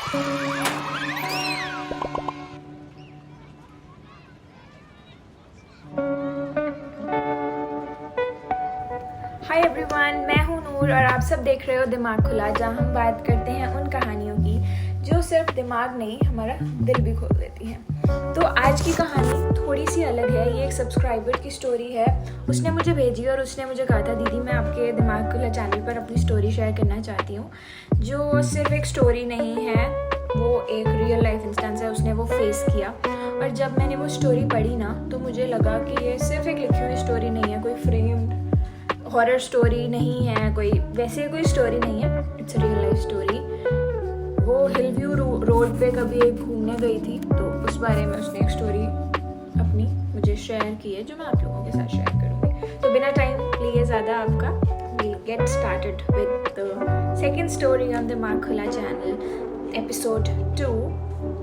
Hi everyone, मैं हूँ नूर और आप सब देख रहे हो दिमाग खुला, जहाँ हम बात करते हैं उन कहानियों की जो सिर्फ दिमाग नहीं हमारा दिल भी खोल देती हैं। तो आज की कहानी थोड़ी सी अलग है। ये एक सब्सक्राइबर की स्टोरी है। उसने मुझे भेजी और उसने मुझे कहा था, दीदी मैं आपके दिमाग खुला चैनल पर अपनी स्टोरी शेयर करना चाहती हूँ, जो सिर्फ एक स्टोरी नहीं है, वो एक रियल लाइफ इंस्टेंस है। उसने वो फेस किया और जब मैंने वो स्टोरी पढ़ी ना, तो मुझे लगा कि ये सिर्फ एक लिखी हुई स्टोरी नहीं है, कोई फ्रेम्ड हॉरर स्टोरी नहीं है, कोई वैसे कोई स्टोरी नहीं है, इट्स रियल लाइफ स्टोरी। वो हिल व्यू रोड पे कभी एक घूमने गई थी, तो उस बारे में उसने एक स्टोरी अपनी मुझे शेयर की है, जो मैं आप लोगों के साथ शेयर करूँगी। तो बिना टाइम लिए ज़्यादा आपका, we'll get started with the second story on Dimag खुला channel, episode 2।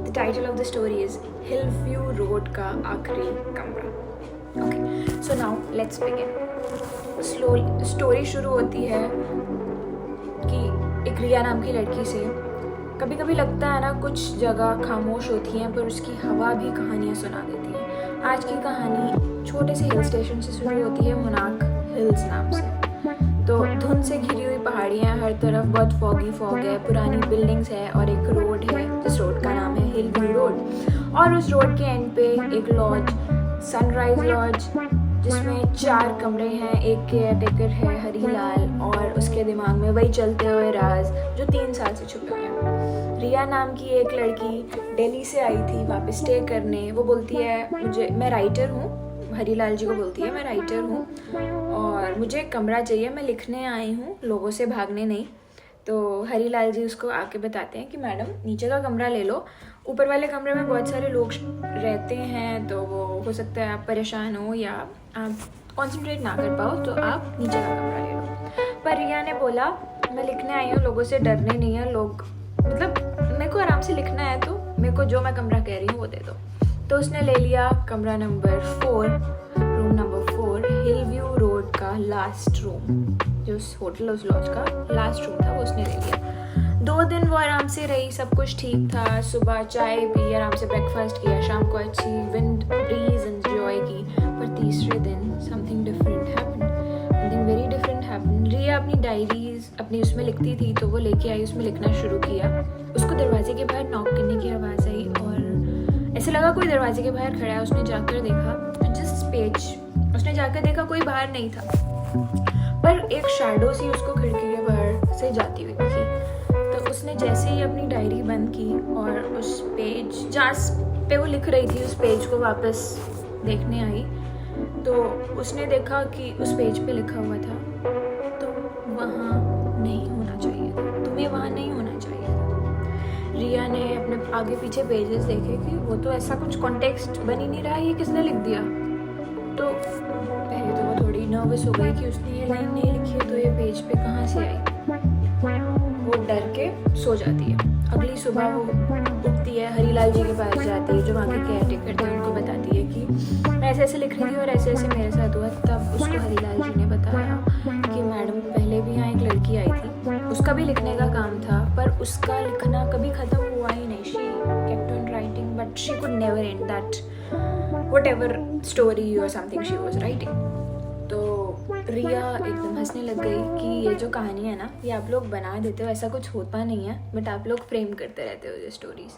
The title of the story is Hill View Road का आखिरी कमरा। Okay, so now let's begin. Story शुरू होती है कि एक रिया नाम की लड़की से। कभी कभी लगता है ना, कुछ जगह खामोश होती हैं पर उसकी हवा भी कहानियाँ सुना देती है। आज की कहानी छोटे से हिल स्टेशन से शुरू होती है, मुनाक हिल्स नाम से। तो धुंध से घिरी हुई पहाड़ियाँ, हर तरफ बहुत फॉग है, पुरानी बिल्डिंग्स है और एक रोड है जिस रोड का नाम है हिल व्यू रोड। और उस रोड के एंड पे एक लॉज, सनराइज लॉज, जिसमें 4 कमरे हैं, एक केयरटेकर है हरीलाल, और उसके दिमाग में वही चलते हुए राज जो 3 साल से छुपे हुए हैं। रिया नाम की एक लड़की दिल्ली से आई थी वहाँ पे स्टे करने। वो बोलती है, मैं राइटर हूँ, हरीलाल जी को बोलती है मैं राइटर हूँ और मुझे एक कमरा चाहिए, मैं लिखने आई हूँ, लोगों से भागने नहीं। तो हरीलाल जी उसको आके बताते हैं कि मैडम नीचे का कमरा ले लो, ऊपर वाले कमरे में बहुत सारे लोग रहते हैं, तो वो हो सकता है आप परेशान हो या आप कंसंट्रेट ना कर पाओ, तो आप नीचे का कमरा ले लो। पर रिया ने बोला, मैं लिखने आई हूँ, लोगों से डरने नहीं है, लोग मतलब मेरे को आराम से लिखना है, तो मेरे को जो मैं कमरा कह रही हूँ वो दे दो। तो उसने ले लिया कमरा नंबर 4, रूम नंबर 4, हिल व्यू रोड का लास्ट रूम, जो उस होटल उस लॉज का लास्ट रूम था, वो उसने ले लिया। 2 दिन वो आराम से रही, सब कुछ ठीक था। सुबह चाय पी, आराम से ब्रेकफास्ट किया, शाम को अच्छी विंड ब्रीज एंजॉय की। पर तीसरे दिन something different happened, something very different happened. Riya अपनी डायरीज अपनी उसमें लिखती थी, तो वो लेके आई, उसमें लिखना शुरू किया। उसको दरवाजे के बाहर नॉक करने की आवाज़ आई और ऐसे लगा कोई दरवाजे के बाहर खड़ा है। उसने जाकर देखा, जिस पेज उसने जाकर देखा कोई बाहर नहीं था, पर एक शैडो सी उसको खिड़की के बाहर से जाती हुई दिखी। तो उसने जैसे ही अपनी डायरी बंद की और उस पेज जहाँ पे वो लिख रही थी, उस पेज को वापस देखने आई, तो उसने देखा कि उस पेज पे लिखा हुआ था, तो वहाँ नहीं होना चाहिए था, तुम्हें वहाँ नहीं होना चाहिए था। रिया ने अपने आगे पीछे पेजेस देखे कि वो तो ऐसा कुछ कॉन्टेक्स्ट बन ही नहीं रहा, ये किसने लिख दिया। तो पहले तो वो थोड़ी नर्वस हो गई कि उसने ये लाइन नहीं लिखी है, तो ये पेज पे कहाँ से आई। वो डर के सो जाती है। अगली सुबह वो उठती है, हरीलाल जी के पास जाती है, जो वहाँ के केयरटेकर थे, उनको बताती है कि मैं ऐसे ऐसे लिख रही थी और ऐसे ऐसे मेरे साथ हुआ। तब उसको हरीलाल जी ने बताया कि मैडम पहले भी यहाँ एक लड़की आई थी, उसका भी लिखने का काम था, पर उसका लिखना कभी ख़त्म हुआ ही नहीं। She kept on writing but she could never and that whatever story or something she was writing। तो रिया एकदम हंसने लग गई कि ये जो कहानी है ना, ये आप लोग बना देते हो, ऐसा कुछ होता नहीं है, बट आप लोग फ्रेम करते रहते हो ये स्टोरीज।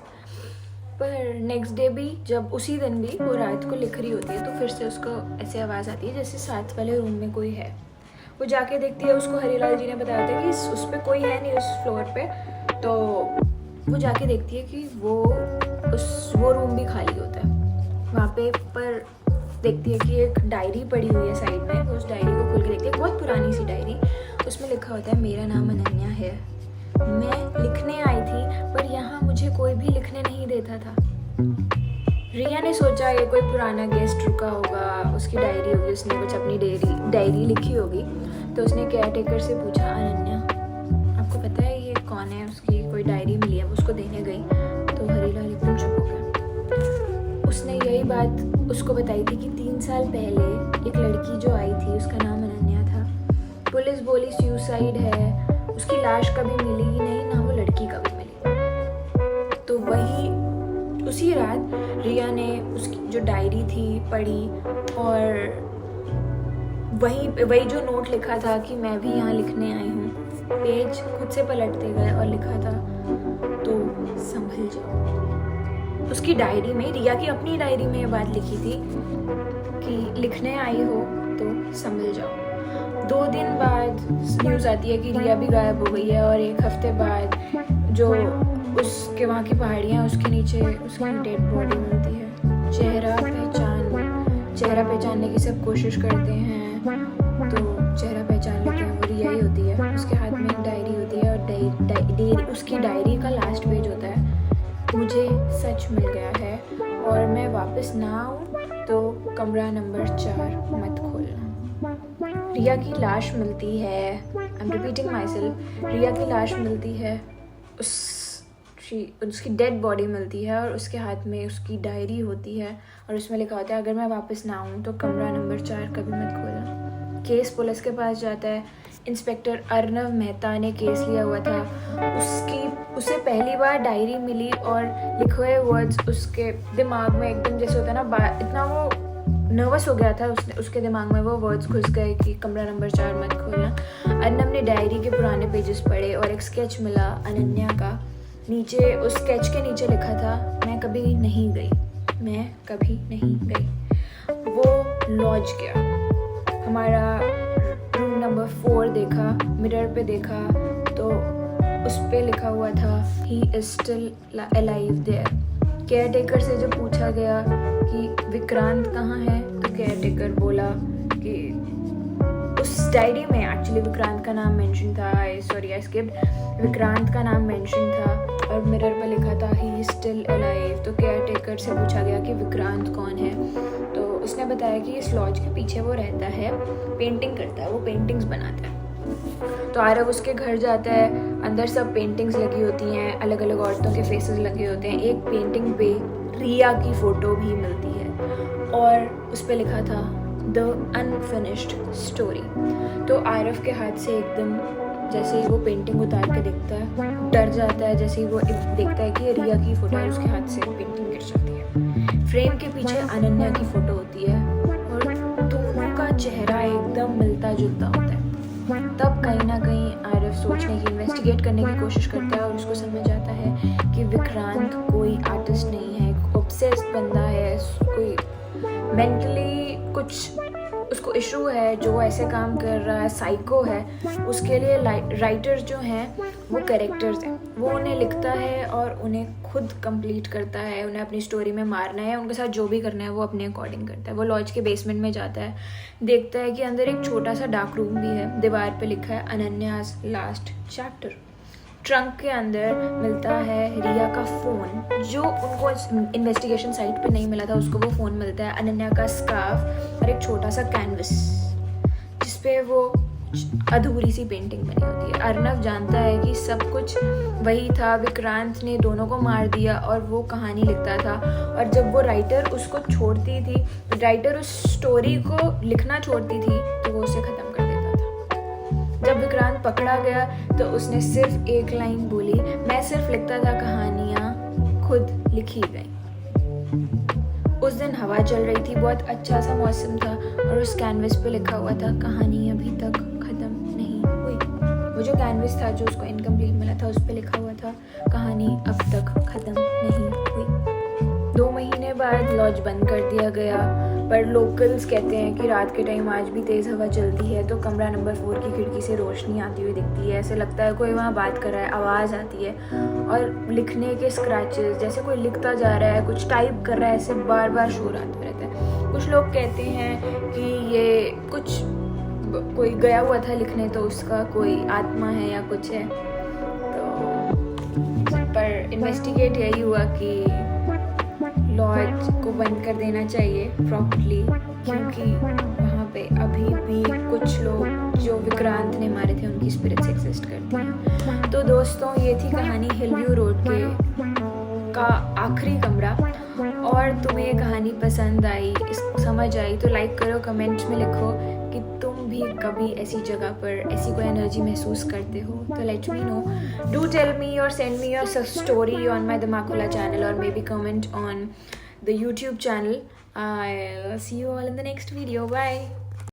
पर नेक्स्ट डे भी, जब उसी दिन भी वो रात को लिख रही होती है, तो फिर से उसको ऐसे आवाज़ आती है जैसे साथ वाले रूम में कोई है। वो जाके देखती है, उसको हरीलाल जी ने बताया था कि उस पर कोई है नहीं उस फ्लोर पे। तो वो जाके देखती है कि वो रूम भी खाली होता है वहाँ पे। पर देखती है कि एक डायरी पड़ी हुई है साइड में। उस डायरी को खोल के देखती है, बहुत पुरानी सी डायरी, उसमें लिखा होता है मेरा नाम अनन्या है, मैं लिखने आई थी, पर यहाँ मुझे कोई भी लिखने नहीं देता था। रिया ने सोचा ये कोई पुराना गेस्ट रुका होगा, उसकी डायरी होगी, उसने कुछ अपनी डायरी लिखी होगी। तो उसने केयरटेकर से पूछा, अनन्या आपको पता है ये कौन है, उसकी कोई डायरी मिली है, उसको देने गई। तो हरीलाल एकदम चुप हो गया। उसने यही बात उसको बताई थी कि 3 साल पहले एक लड़की जो आई थी, उसका नाम अनन्या था। पुलिस बोली सुसाइड है, उसकी लाश कभी मिली ही नहीं, ना वो लड़की कभी मिली। वही उसी रात रिया ने उसकी जो डायरी थी पढ़ी और वही जो नोट लिखा था कि मैं भी यहाँ लिखने आई हूँ, पेज खुद से पलटते गए और लिखा था तो संभल जाओ। उसकी डायरी में, रिया की अपनी डायरी में ये बात लिखी थी कि लिखने आई हो तो संभल जाओ। 2 दिन बाद न्यूज़ आती है कि रिया भी गायब हो गई है और 1 हफ्ते बाद जो उसके वहाँ की पहाड़ियाँ, उसके नीचे उसकी डेड बॉडी मिलती है। चेहरा पहचानने की सब कोशिश करते हैं तो चेहरा पहचान लेते हैं, वो रिया ही होती है। उसके हाथ में एक डायरी होती है और उसकी डायरी का लास्ट पेज होता है, मुझे सच मिल गया है और मैं वापस ना आऊँ तो कमरा नंबर 4 मत खोलना। रिया की लाश मिलती है, I am repeating myself, Riya की लाश मिलती है, उसकी डेड बॉडी मिलती है और उसके हाथ में उसकी डायरी होती है और उसमें लिखा होता है अगर मैं वापस ना आऊँ तो कमरा नंबर 4 कभी मत खोलना। केस पुलिस के पास जाता है। इंस्पेक्टर अर्नव मेहता ने केस लिया हुआ था। उसे पहली बार डायरी मिली और लिखे हुए वर्ड्स उसके दिमाग में एकदम जैसे होता है ना, इतना वो नर्वस हो गया था, उसके दिमाग में वो वर्ड्स घुस गए कि कमरा नंबर 4 मत खोलना। अर्नव ने डायरी के पुराने पेजेस पढ़े और एक स्केच मिला अनन्या का। नीचे उस स्केच के नीचे लिखा था मैं कभी नहीं गई। वो लॉज गया, हमारा रूम नंबर 4 देखा, मिरर पे देखा तो उस पे लिखा हुआ था he is still alive there. Caretaker से जब पूछा गया कि विक्रांत कहाँ है तो केयर टेकर बोला कि उस डायरी में एक्चुअली विक्रांत का नाम मेंशन था, विक्रांत का नाम मेंशन था और मिरर पर लिखा था ही इज स्टिल अलाइव। तो केयर टेकर से पूछा गया कि विक्रांत कौन है तो उसने बताया कि इस लॉज के पीछे वो रहता है, पेंटिंग करता है, वो पेंटिंग्स बनाता है। तो आरव उसके घर जाता है, अंदर सब पेंटिंग्स लगी होती हैं, अलग अलग औरतों के फेसेस लगे होते हैं। एक पेंटिंग पे रिया की फ़ोटो भी मिलती है और उस पर लिखा था द अनफिनिश्ड स्टोरी। तो आरव के हाथ से एकदम जैसे ही वो पेंटिंग उतार के देखता है डर जाता है, जैसे ही वो देखता है कि ये रिया की फ़ोटो है, उसके हाथ से पेंटिंग गिर जाती है। फ्रेम के पीछे अनन्या की फ़ोटो होती है और दोनों का चेहरा एकदम मिलता जुलता होता है। तब कहीं ना कहीं आरव सोचने की, इन्वेस्टिगेट करने की कोशिश करता है और उसको समझ आता है कि विक्रांत कोई आर्टिस्ट नहीं है, ऑब्सेस्ड बंदा है, कोई मेंटली कुछ उसको इशू है जो ऐसे काम कर रहा है, साइको है। उसके लिए राइटर्स जो हैं वो कैरेक्टर्स हैं, वो उन्हें लिखता है और उन्हें खुद कंप्लीट करता है, उन्हें अपनी स्टोरी में मारना है, उनके साथ जो भी करना है वो अपने अकॉर्डिंग करता है। वो लॉज के बेसमेंट में जाता है, देखता है कि अंदर एक छोटा सा डार्क रूम भी है, दीवार पे लिखा है अनन्याज लास्ट चैप्टर। ट्रंक के अंदर मिलता है रिया का फ़ोन, जो उनको इन्वेस्टिगेशन साइट पे नहीं मिला था, उसको वो फ़ोन मिलता है, अनन्या का स्कार्फ और एक छोटा सा कैनवस जिसपे वो अधूरी सी पेंटिंग बनी होती है। अर्नव जानता है कि सब कुछ वही था, विक्रांत ने दोनों को मार दिया और वो कहानी लिखता था। और जब वो राइटर उसको छोड़ती थी, राइटर उस स्टोरी को लिखना छोड़ती थी तो वो उसे ख़त्म कर देता था। जब विक्रांत पकड़ा गया तो उसने सिर्फ एक लाइन बोली, मैं सिर्फ लिखता था कहानियाँ, खुद लिखी गई। उस दिन हवा चल रही थी, बहुत अच्छा सा मौसम था और उस कैनवस पे लिखा हुआ था कहानी अभी तक ख़त्म नहीं हुई। वो जो कैनवस था जो उसको इनकम्प्लीट मिला था, उस पे लिखा हुआ था कहानी अब तक ख़त्म नहीं हुई। 2 महीने बाद लॉज बंद कर दिया गया, पर लोकल्स कहते हैं कि रात के टाइम आज भी तेज़ हवा चलती है तो कमरा नंबर 4 की खिड़की से रोशनी आती हुई दिखती है। ऐसे लगता है कोई वहाँ बात कर रहा है, आवाज़ आती है और लिखने के स्क्रैचेस, जैसे कोई लिखता जा रहा है, कुछ टाइप कर रहा है, ऐसे बार बार शोर आता रहता है। कुछ लोग कहते हैं कि ये कोई गया हुआ था लिखने तो उसका कोई आत्मा है या कुछ है। तो पर इन्वेस्टिगेट यही हुआ कि लॉज को बंद कर देना चाहिए प्रॉपर्ली, क्योंकि वहाँ पे अभी भी कुछ लोग जो विक्रांत ने मारे थे उनकी स्पिरिट्स एग्जिस्ट करती हैं। तो दोस्तों, ये थी कहानी हिलव्यू रोड का आखिरी कमरा। और तुम्हें ये कहानी पसंद आई, समझ आई तो लाइक करो, कमेंट्स में लिखो कि तुम भी कभी ऐसी जगह पर ऐसी कोई एनर्जी महसूस करते हो तो let me know. Do tell me और send me your story on my दिमाग खुला चैनल और maybe comment on the YouTube channel. I'll see you all in the next video. Bye.